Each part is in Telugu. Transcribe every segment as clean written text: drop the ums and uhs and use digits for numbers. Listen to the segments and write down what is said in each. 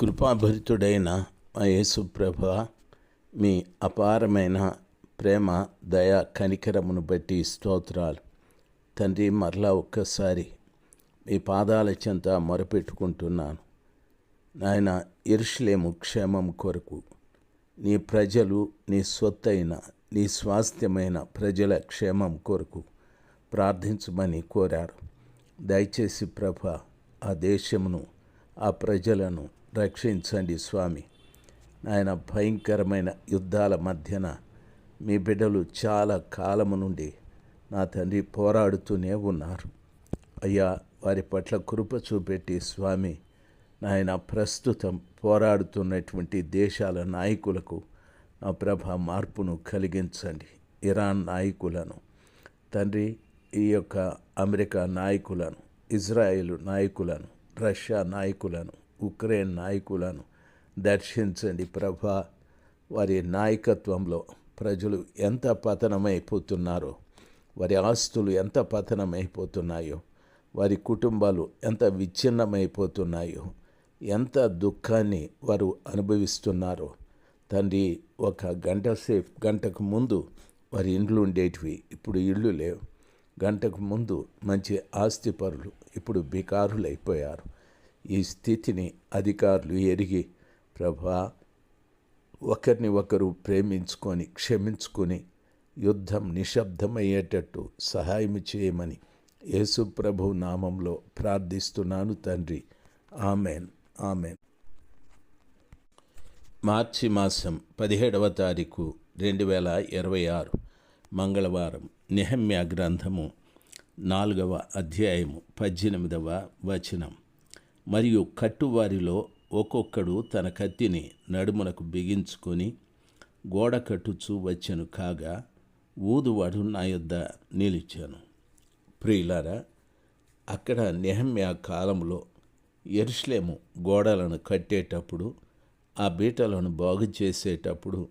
కృపాభరితుడైన మా యేసు ప్రభువా, మీ అపారమైన ప్రేమ, దయ, కనికరమును బట్టి స్తోత్రాలు తండ్రి. మరలా ఒక్కసారి మీ పాదాల చెంత మొరపెట్టుకుంటున్నాను నాయన. యెరూషలేము క్షేమం కొరకు, నీ ప్రజలు, నీ సొత్తైన, నీ స్వాస్థ్యమైన ప్రజల క్షేమం కొరకు ప్రార్థించమని కోరారు. దయచేసి ప్రభా, ఆ దేశమును, ఆ ప్రజలను రక్షించండి స్వామి. నాయన, భయంకరమైన యుద్ధాల మధ్యన మీ బిడ్డలు చాలా కాలము నుండి నా తండ్రి పోరాడుతూనే ఉన్నారు. అయ్యా, వారి పట్ల కృప చూపెట్టి స్వామి, నాయన, ప్రస్తుతం పోరాడుతున్నటువంటి దేశాల నాయకులకు నా ప్రభ మార్పును కలిగించండి. ఇరాన్ నాయకులను తండ్రి, ఈ యొక్క అమెరికా నాయకులను, ఇజ్రాయేల్ నాయకులను, రష్యా నాయకులను, ఉక్రెయిన్ నాయకులను దర్శించండి ప్రభా. వారి నాయకత్వంలో ప్రజలు ఎంత పతనమైపోతున్నారో, వారి ఆస్తులు ఎంత పతనమైపోతున్నాయో, వారి కుటుంబాలు ఎంత విచ్ఛిన్నమైపోతున్నాయో, ఎంత దుఃఖాన్ని వారు అనుభవిస్తున్నారో తండ్రి. ఒక గంటకు ముందు వారి ఇండ్లు ఉండేటివి, ఇప్పుడు ఇళ్ళు లేవు. గంటకు ముందు మంచి ఆస్తిపరులు, ఇప్పుడు బికారులు అయిపోయారు. ఈ స్థితిని అధికారులు ఎరిగి ప్రభా, ఒకరిని ఒకరు ప్రేమించుకొని, క్షమించుకొని యుద్ధం నిశ్శబ్దమయ్యేటట్టు సహాయం చేయమని యేసు ప్రభు నామంలో ప్రార్థిస్తున్నాను తండ్రి. Amen, amen. మార్చి మాసం 17వ తారీఖు 2026 మంగళవారం. నెహెమ్యా గ్రంథము 4వ అధ్యాయము 18వ వచనం. మరియు కట్టువారిలో ఒక్కొక్కడు తన కత్తిని నడుమునకు బిగించుకొని గోడ కట్టుచూ వచ్చెను కాగా, ఊదువాడు నా యొద్ద నిలిచాను. ప్రియులారా, అక్కడ నెహెమ్యా కాలంలో యెరూషలేము గోడలను కట్టేటప్పుడు, ఆ బీటలను బాగు చేసేటప్పుడు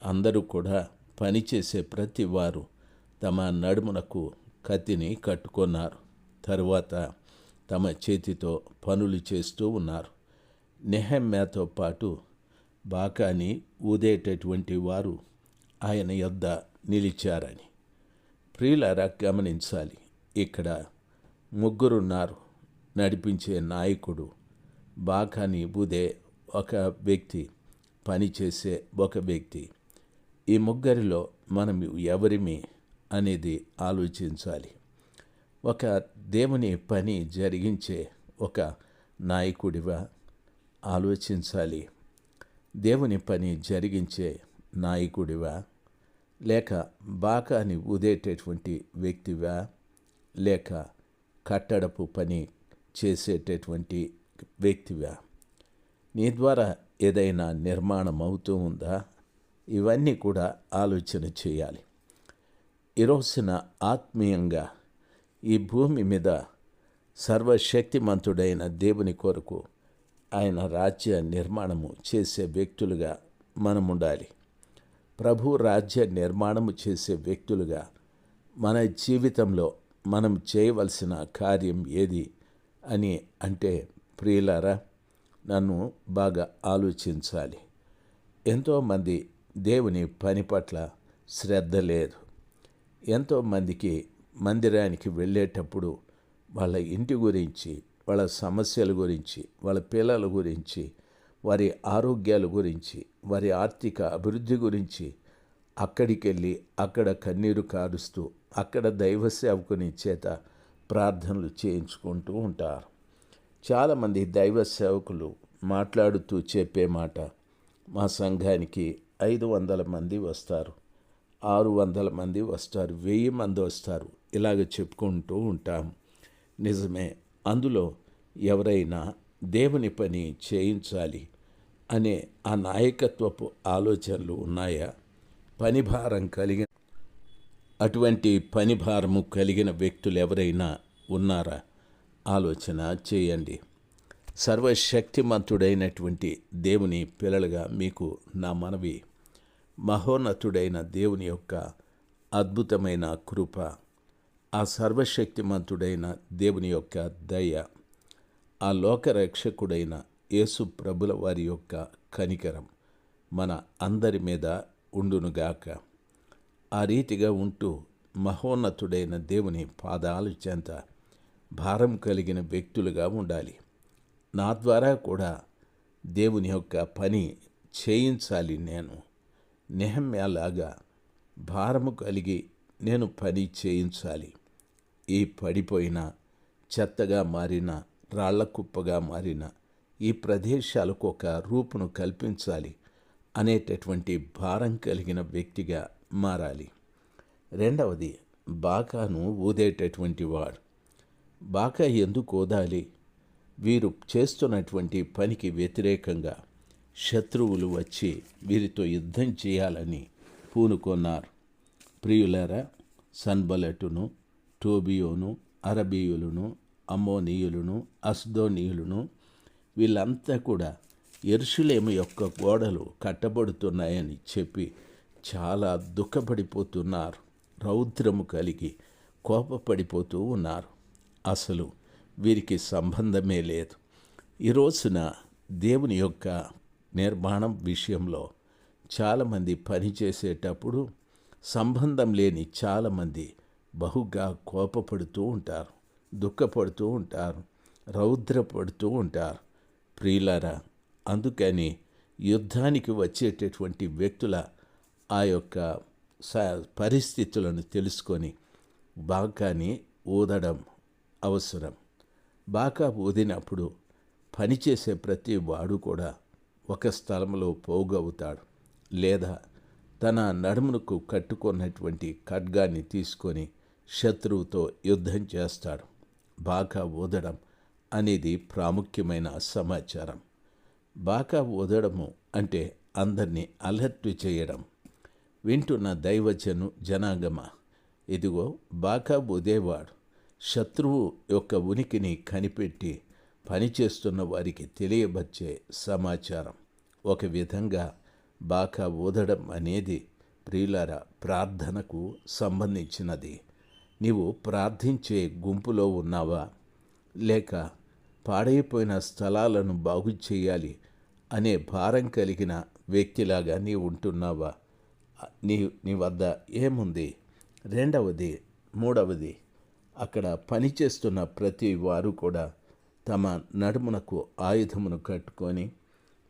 అందరూ కూడా పనిచేసే ప్రతి వారు తమ నడుమునకు కత్తిని కట్టుకున్నారు. తరువాత తమ చేతితో పనులు చేస్తూ ఉన్నారు. నెహెమ్యాతో పాటు బాకాని ఊదేటటువంటి వారు ఆయన యొద్ద నిలిచారని ప్రియులారా గమనించాలి. ఇక్కడ ముగ్గురున్నారు. నడిపించే నాయకుడు, బాకాని ఊదే ఒక వ్యక్తి, పనిచేసే ఒక వ్యక్తి. ఈ ముగ్గురిలో మనం ఎవరిమి అనేది ఆలోచించాలి. ఒక దేవుని పని జరిగించే ఒక నాయకుడివా ఆలోచించాలి. దేవుని పని జరిగించే నాయకుడివా, లేక బాకాని ఊదేటటువంటి వ్యక్తివా, లేక కట్టడపు పని చేసేటటువంటి వ్యక్తివా? నీ ద్వారా ఏదైనా నిర్మాణం అవుతూ ఉందా? ఇవన్నీ కూడా ఆలోచన చేయాలి. ఈరోజున ఆత్మీయంగా ఈ భూమి మీద సర్వశక్తిమంతుడైన దేవుని కొరకు ఆయన రాజ్య నిర్మాణము చేసే వ్యక్తులుగా మనం ఉండాలి. ప్రభు రాజ్య నిర్మాణము చేసే వ్యక్తులుగా మన జీవితంలో మనం చేయవలసిన కార్యం ఏది అని అంటే, ప్రియులారా, నన్ను బాగా ఆలోచించాలి. ఎంతోమంది దేవుని పని పట్ల శ్రద్ధ లేదు. ఎంతోమందికి మందిరానికి వెళ్ళేటప్పుడు వాళ్ళ ఇంటి గురించి, వాళ్ళ సమస్యల గురించి, వాళ్ళ పిల్లల గురించి, వారి ఆరోగ్యాల గురించి, వారి ఆర్థిక అభివృద్ధి గురించి అక్కడికి వెళ్ళి అక్కడ కన్నీరు కారుస్తూ అక్కడ దైవ సేవకుని చేత ప్రార్థనలు చేయించుకుంటూ ఉంటారు. చాలామంది దైవ సేవకులు మాట్లాడుతూ చెప్పే మాట, మా సంఘానికి 500 మంది వస్తారు, 600 మంది వస్తారు, 1000 మంది వస్తారు, ఇలాగ చెప్పుకుంటూ ఉంటాం. నిజమే. అందులో ఎవరైనా దేవుని పని చేయించాలి అనే ఆ నాయకత్వపు ఆలోచనలు ఉన్నాయా? పనిభారం కలిగిన అటువంటి పనిభారము కలిగిన వ్యక్తులు ఎవరైనా ఉన్నారా? ఆలోచన చేయండి. సర్వశక్తిమంతుడైనటువంటి దేవుని పిల్లలుగా మీకు నా మనవి, మహోన్నతుడైన దేవుని యొక్క అద్భుతమైన కృప, ఆ సర్వశక్తిమంతుడైన దేవుని యొక్క దయ, ఆ లోకరక్షకుడైన యేసు ప్రభుల వారి యొక్క కనికరం మన అందరి మీద ఉండునుగాక. ఆ రీతిగా ఉంటూ మహోన్నతుడైన దేవుని పాదాల చెంత భారం కలిగిన వ్యక్తులుగా ఉండాలి. నా ద్వారా కూడా దేవుని యొక్క పని చేయించాలి. నేను నెహమ్యాలాగా భారము కలిగి నేను పని చేయించాలి. ఈ పడిపోయిన చెత్తగా మారిన రాళ్ల కుప్పగా మారిన ఈ ప్రదేశాలకు ఒక రూపును కల్పించాలి అనేటటువంటి భారం కలిగిన వ్యక్తిగా మారాలి. రెండవది, బాకాను ఊదేటటువంటి వాడు. బాకా ఎందుకు ఊదాలి? వీరు చేస్తున్నటువంటి పనికి వ్యతిరేకంగా శత్రువులు వచ్చి వీరితో యుద్ధం చేయాలని పూనుకొన్నారు. ప్రియులారా, సన్బలటును, టోబియోను, అరబీయులను, అమ్మోనీయులను, అస్దోనీయులను వీళ్ళంతా కూడా యెరూషలేము యొక్క గోడలు కట్టబడుతున్నాయని చెప్పి చాలా దుఃఖపడిపోతున్నారు. రౌద్రము కలిగి కోపపడిపోతూ ఉన్నారు. అసలు వీరికి సంబంధమే లేదు. ఈ రోజున దేవుని యొక్క నిర్మాణం విషయంలో చాలామంది పనిచేసేటప్పుడు సంబంధం లేని చాలామంది బహుగా కోపపడుతూ ఉంటారు, దుఃఖపడుతూ ఉంటారు, రౌద్రపడుతూ ఉంటారు. ప్రియులారా, అందుకని యుద్ధానికి వచ్చేటటువంటి వ్యక్తుల ఆ యొక్క పరిస్థితులను తెలుసుకొని బాకాని ఊదడం అవసరం. బాకా ఊదినప్పుడు పనిచేసే ప్రతి వాడు కూడా ఒక స్థలంలో పోగవుతాడు, లేదా తన నడుమునకు కట్టుకున్నటువంటి ఖడ్గాన్ని తీసుకొని శత్రువుతో యుద్ధం చేస్తాడు. బాకా ఊదడం అనేది ప్రాముఖ్యమైన సమాచారం. బాకా ఊదడము అంటే అందరినీ అలర్ట్ చేయడం. వింటున్న జనాంగమా, ఇదిగో బాకా ఊదేవాడు శత్రువు యొక్క ఉనికిని కనిపెట్టి పనిచేస్తున్న వారికి తెలియబచ్చే సమాచారం. ఒక విధంగా బాకా ఊదడం అనేది ప్రియులారా ప్రార్థనకు సంబంధించినది. నీవు ప్రార్థించే గుంపులో ఉన్నావా? లేక పాడైపోయిన స్థలాలను బాగు చేయాలి అనే భారం కలిగిన వ్యక్తిలాగా నీవు ఉంటున్నావా? నీ వద్ద ఏముంది? రెండవది, మూడవది, అక్కడ పనిచేస్తున్న ప్రతి వారు కూడా తమ నడుమునకు ఆయుధమును కట్టుకొని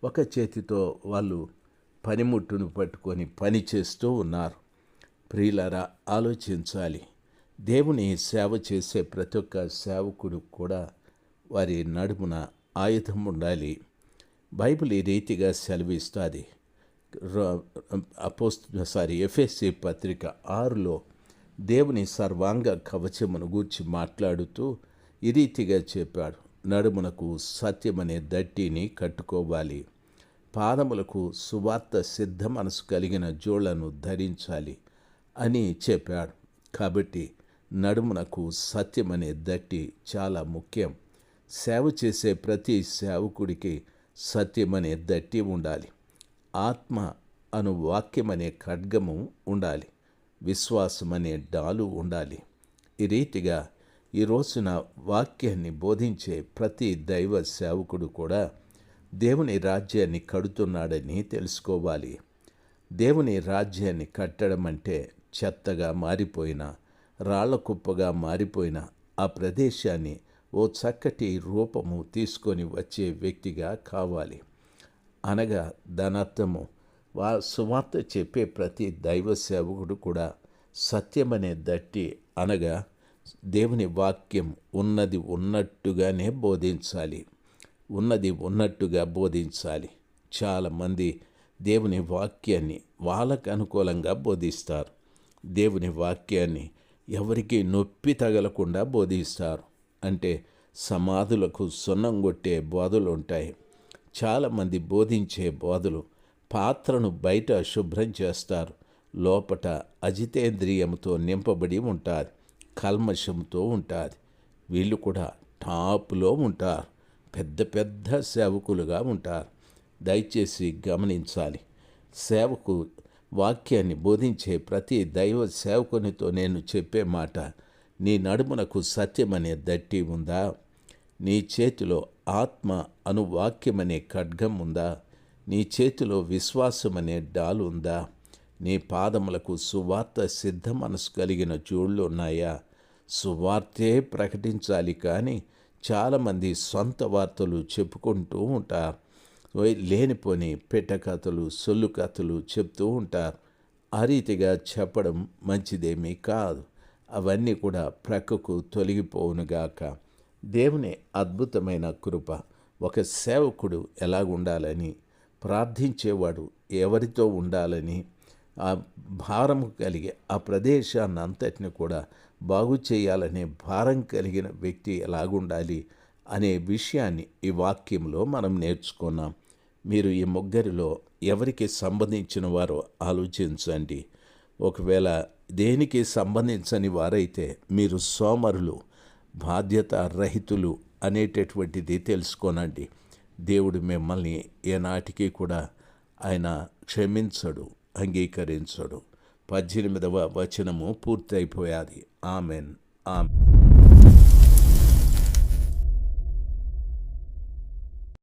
ఒక చేతితో వాళ్ళు పనిముట్టును పట్టుకొని పని చేస్తూ ఉన్నారు. ప్రియులారా, ఆలోచించాలి. దేవుని సేవ చేసే ప్రతి ఒక్క సేవకుడు కూడా వారి నడుమున ఆయుధం ఉండాలి. బైబిల్ ఈ రీతిగా సెలవిస్తుంది. ఎఫెసీ పత్రిక 6లో దేవుని సర్వాంగ కవచమును గూర్చి మాట్లాడుతూ ఈ రీతిగా చెప్పాడు. నడుమునకు సత్యమనే దట్టిని కట్టుకోవాలి, పాదములకు సువార్త సిద్ధ మనసు కలిగిన జోళ్లను ధరించాలి అని చెప్పాడు. కాబట్టి నడుమునకు సత్యమనే దట్టి చాలా ముఖ్యం. సేవ చేసే ప్రతి సేవకుడికి సత్యమనే దట్టి ఉండాలి. ఆత్మ అను వాక్యమనే ఖడ్గము ఉండాలి. విశ్వాసమనే డాలు ఉండాలి. ఈ రీతిగా ఈ రోజున వాక్యాన్ని బోధించే ప్రతి దైవ సేవకుడు కూడా దేవుని రాజ్యాన్ని కడుతున్నాడని తెలుసుకోవాలి. దేవుని రాజ్యాన్ని కట్టడం అంటే చెత్తగా మారిపోయిన, రాళ్ల కుప్పగా మారిపోయిన ఆ ప్రదేశాన్ని ఓ చక్కటి రూపము తీసుకొని వచ్చే వ్యక్తిగా కావాలి. అనగా దానర్థము సువార్త చెప్పే ప్రతి దైవ సేవకుడు కూడా సత్యమనే దట్టి అనగా దేవుని వాక్యం ఉన్నది ఉన్నట్టుగానే బోధించాలి. ఉన్నది ఉన్నట్టుగా బోధించాలి. చాలామంది దేవుని వాక్యాన్ని వాళ్ళకు అనుకూలంగా బోధిస్తారు. దేవుని వాక్యాన్ని ఎవరికి నొప్పి తగలకుండా బోధిస్తారు. అంటే సమాధులకు సున్నం కొట్టే బోధలు ఉంటాయి. చాలామంది బోధించే బోధలు పాత్రను బయట శుభ్రం చేస్తారు, లోపట అజితేంద్రియంతో నింపబడి ఉంటారు, కల్మషంతో ఉంటుంది. వీళ్ళు కూడా టాప్లో ఉంటారు, పెద్ద పెద్ద సేవకులుగా ఉంటారు. దయచేసి గమనించాలి. సేవకు వాక్యాన్ని బోధించే ప్రతి దైవ సేవకునితో నేను చెప్పే మాట, నీ నడుమునకు సత్యమనే దట్టి ఉందా? నీ చేతిలో ఆత్మ అను వాక్యమనే ఖడ్గం ఉందా? నీ చేతిలో విశ్వాసమనే డాలు ఉందా? నీ పాదములకు సువార్త సిద్ధ మనసు కలిగిన జోళ్ళు ఉన్నాయా? సువార్తే ప్రకటించాలి కానీ చాలామంది సొంత వార్తలు చెప్పుకుంటూ ఉంటారు. లేనిపోని పెట్ట కథలు, సొల్లు కథలు చెప్తూ ఉంటారు. ఆ రీతిగా చెప్పడం మంచిదేమీ కాదు. అవన్నీ కూడా ప్రక్కకు తొలగిపోవునుగాక. దేవుని అద్భుతమైన కృప. ఒక సేవకుడు ఎలాగుండాలని, ప్రార్థించేవాడు ఎవరితో ఉండాలని, ఆ భారం కలిగి ఆ ప్రదేశాన్ని అంతటిని కూడా బాగు చేయాలనే భారం కలిగిన వ్యక్తి ఎలాగుండాలి అనే విషయాన్ని ఈ వాక్యంలో మనం నేర్చుకున్నాం. మీరు ఈ ముగ్గురిలో ఎవరికి సంబంధించిన వారో ఆలోచించండి. ఒకవేళ దేనికి సంబంధించని వారైతే మీరు సోమరులు, బాధ్యత రహితులు అనేటటువంటిది తెలుసుకోనండి. దేవుడు మిమ్మల్ని ఏనాటికి కూడా ఆయన క్షమించడు, అంగీకరించడు. 18వ వచనము పూర్తయిపోయాది. ఆమెన్. ఆమెన్.